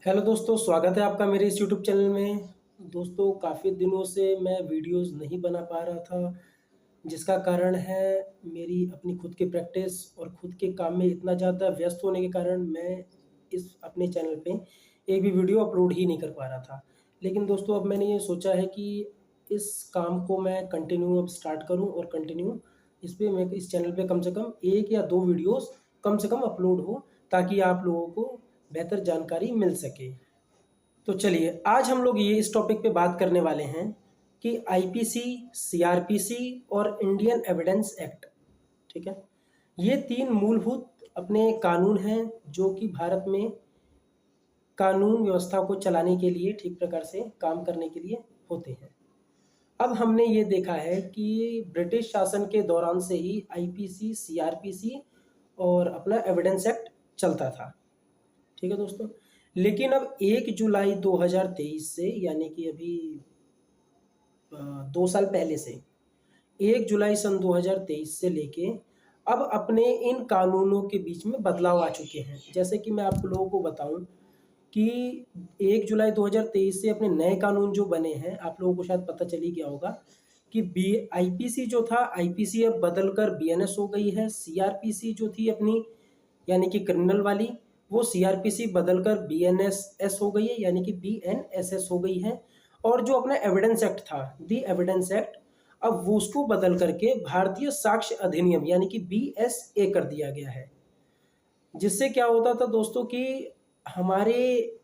Hello दोस्तों, स्वागत है आपका मेरे इस यूट्यूब चैनल में। दोस्तों, काफ़ी दिनों से मैं वीडियोस नहीं बना पा रहा था, जिसका कारण है मेरी अपनी खुद की प्रैक्टिस और खुद के काम में इतना ज़्यादा व्यस्त होने के कारण मैं इस अपने चैनल पे एक भी वीडियो अपलोड ही नहीं कर पा रहा था। लेकिन दोस्तों, अब मैंने ये सोचा है कि इस काम को मैं कंटिन्यू अब स्टार्ट करूँ और कंटिन्यू मैं इस चैनल पे कम से कम 1 या 2 वीडियोस कम से कम अपलोड हो, ताकि आप लोगों को बेहतर जानकारी मिल सके। तो चलिए, आज हम लोग ये इस टॉपिक पे बात करने वाले हैं कि आईपीसी, सीआरपीसी और इंडियन एविडेंस एक्ट। ठीक है, ये 3 मूलभूत अपने कानून हैं जो कि भारत में कानून व्यवस्था को चलाने के लिए, ठीक प्रकार से काम करने के लिए होते हैं। अब हमने ये देखा है कि ब्रिटिश शासन के दौरान से ही आईपीसी, सीआरपीसी और अपना एविडेंस एक्ट चलता था। ठीक है दोस्तों, लेकिन अब 1 जुलाई 2023 से, यानी कि अभी 2 साल पहले से, 1 जुलाई सन 2023 से लेके अब अपने इन कानूनों के बीच में बदलाव आ चुके हैं। जैसे कि मैं आप लोगों को बताऊं कि 1 जुलाई 2023 से अपने नए कानून जो बने हैं, आप लोगों को शायद पता चल ही गया होगा कि बी आईपीसी जो था, आईपीसी अब बदलकर बीएनएस हो गई है। सीआरपीसी जो थी अपनी, यानी कि क्रिमिनल वाली, वो सीआरपीसी बदलकर बीएनएसएस हो गई है, यानी कि बीएनएसएस हो गई है। और जो अपना एविडेंस एक्ट था, दी एविडेंस एक्ट, अब वो उसको बदल करके भारतीय साक्ष्य अधिनियम यानी कि बीएसए कर दिया गया है। जिससे क्या होता था दोस्तों कि हमारे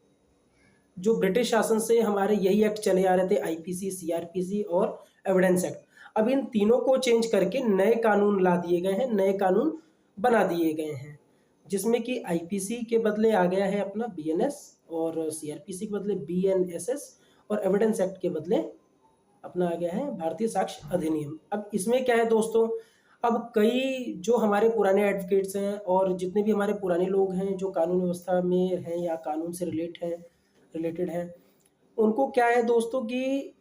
जो ब्रिटिश शासन से हमारे यही एक्ट चले आ रहे थे, आईपीसी, सीआरपीसी और एविडेंस एक्ट, अब इन तीनों को चेंज करके नए कानून ला दिए गए हैं, नए कानून बना दिए गए हैं। जिसमें कि आईपीसी के बदले आ गया है अपना बीएनएस, और सीआरपीसी के बदले बीएनएसएस, और एविडेंस एक्ट के बदले अपना आ गया है भारतीय साक्ष्य अधिनियम। अब इसमें क्या है दोस्तों, अब कई जो हमारे पुराने एडवोकेट्स हैं और जितने भी हमारे पुराने लोग हैं जो कानून व्यवस्था में हैं या कानून से रिलेटेड हैं, उनको क्या है दोस्तों कि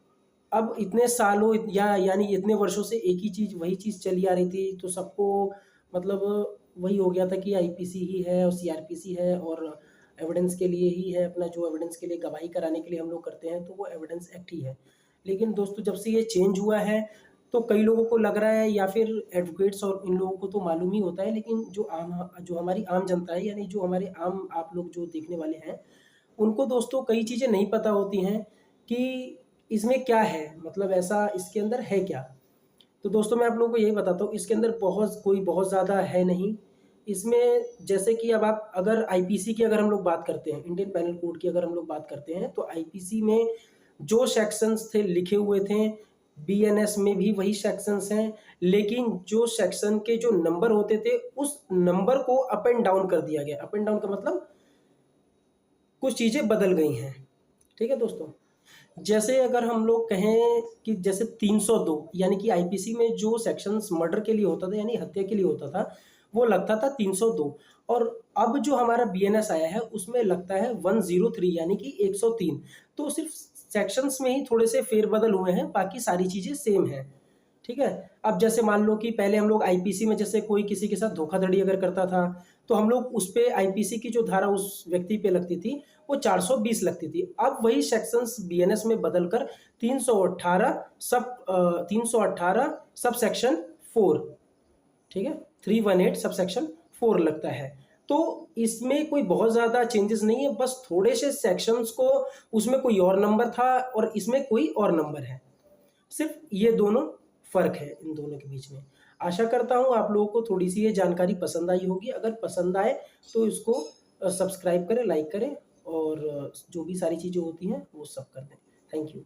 अब इतने सालों या यानी इतने वर्षों से एक ही चीज़, वही चीज़ चली आ रही थी, तो सबको मतलब वही हो गया था कि आईपीसी ही है और सीआरपीसी है और एविडेंस के लिए ही है, अपना जो एविडेंस के लिए गवाही कराने के लिए हम लोग करते हैं तो वो एविडेंस एक्ट ही है। लेकिन दोस्तों, जब से ये चेंज हुआ है तो कई लोगों को लग रहा है, या फिर एडवोकेट्स और इन लोगों को तो मालूम ही होता है, लेकिन जो हमारी आम जनता है, यानी जो हमारे आम आप लोग जो देखने वाले हैं, उनको दोस्तों कई चीज़ें नहीं पता होती हैं कि इसमें क्या है, मतलब ऐसा इसके अंदर है क्या। तो दोस्तों, मैं आप लोगों को यही बताता हूँ, इसके अंदर बहुत ज़्यादा है नहीं। इसमें जैसे कि अब आप अगर आईपीसी की अगर हम लोग बात करते हैं, इंडियन पैनल कोड की अगर हम लोग बात करते हैं, तो आईपीसी में जो सेक्शंस थे लिखे हुए थे, बीएनएस में भी वही सेक्शंस हैं, लेकिन जो सेक्शन के जो नंबर होते थे, उस नंबर को अप एंड डाउन कर दिया गया। अप एंड डाउन का मतलब कुछ चीज़ें बदल गई हैं। ठीक है दोस्तों, जैसे अगर हम लोग कहें कि जैसे 302, यानी कि आईपीसी में जो सेक्शंस मर्डर के लिए होता था, यानी हत्या के लिए होता था, वो लगता था 302, और अब जो हमारा बीएनएस आया है उसमें लगता है 103, यानी कि 103। तो सिर्फ सेक्शंस में ही थोड़े से फेरबदल हुए हैं, बाकी सारी चीज़ें सेम हैं। ठीक है, अब जैसे मान लो कि पहले हम लोग आईपीसी में जैसे कोई किसी के साथ धोखाधड़ी अगर करता था, तो हम लोग उस पे आईपीसी की जो धारा उस व्यक्ति पे लगती थी वो 420 लगती थी। अब वही सेक्शंस बीएनएस में बदलकर 318 सब सेक्शन 4, ठीक है, 318 सब सेक्शन 4 लगता है। तो इसमें कोई बहुत ज़्यादा चेंजेस नहीं है, बस थोड़े से सेक्शंस को, उसमें कोई और नंबर था और इसमें कोई और नंबर है। सिर्फ ये दोनों फर्क है इन दोनों के बीच में। आशा करता हूँ आप लोगों को थोड़ी सी ये जानकारी पसंद आई होगी। अगर पसंद आए तो इसको सब्सक्राइब करें, लाइक करें, और जो भी सारी चीज़ें होती हैं वो सब कर दें। Thank you.